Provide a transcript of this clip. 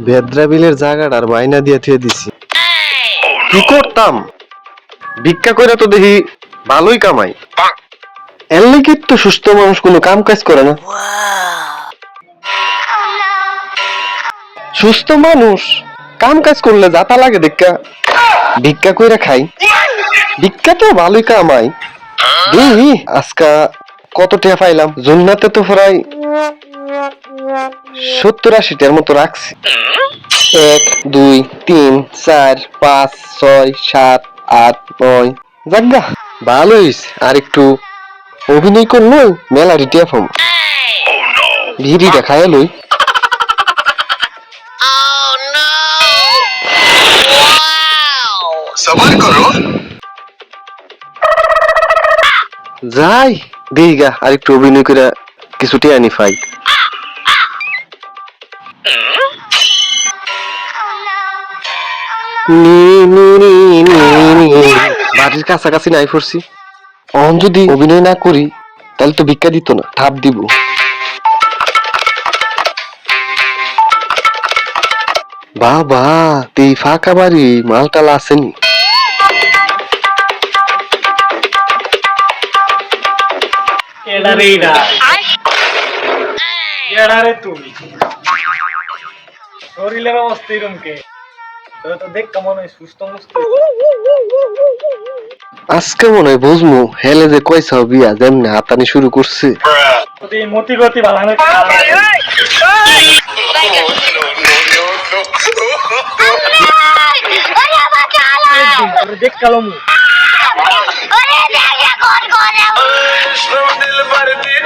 ভেদ্রা বিলের জায়গাটার বাইনা দিয়ে থুয়ে দিছি। কি করতাম, ভিক্ষা করে তো দেখি ভালোই কামাই। এর লিগে তো সুস্থ মানুষ কোনো কাম কাজ করে না। সুস্থ মানুষ কাম কাজ করলে যাতা লাগে দেখা ভিক্ষা কইরা খাই। ভিক্ষা তো ভালোই কামাই। দেখি আজকা কত টাকা পাইলাম। জন্নাতে তো প্রায় 70-80টার মতো রাখছি। 1 2 3 4 5 6 7 8 9 জাগা ভালো হইছে। আর একটু অভিনয় করলো মেলা রিটিয়া ফম ভিড়িটা খায় লই। যাই দিগা আর একটু অভিনয় করে কিছুটি আনি ফাই। বাড়ির কাছাকাছি নাই পড়ছি। অন যদি অভিনয় না করি তাহলে তো ভিক্ষা দিত না, ঠাপ দিব। বাবা এই ফাঁকা বাড়ি মালটাল আসেনি। তুমি শরীরের অবস্থা এরকম কে? তো দেখ কেমন সুস্থ মুস্থ। আজকে মনে হয় বুঝমু হেলে যে কয়সা বিয়া যেমনে হাতানি শুরু করছে। মতি গতি ভালো না। দেখ কালো